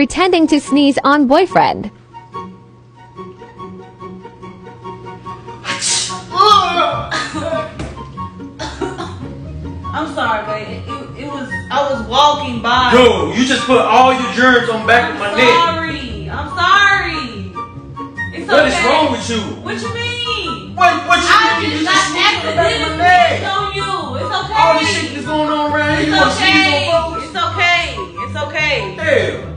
pretending to sneeze on boyfriend. I'm sorry, but it was, I was walking by. Yo, you just put all your germs on back of my neck. I'm sorry. It's What is okay. wrong with you? What you mean? What you mean? You just sneezed on the back of my neck. It's on you. It's okay. All this shit that's going on around here, you want to sneeze on folks? It's okay. It's okay. Hell.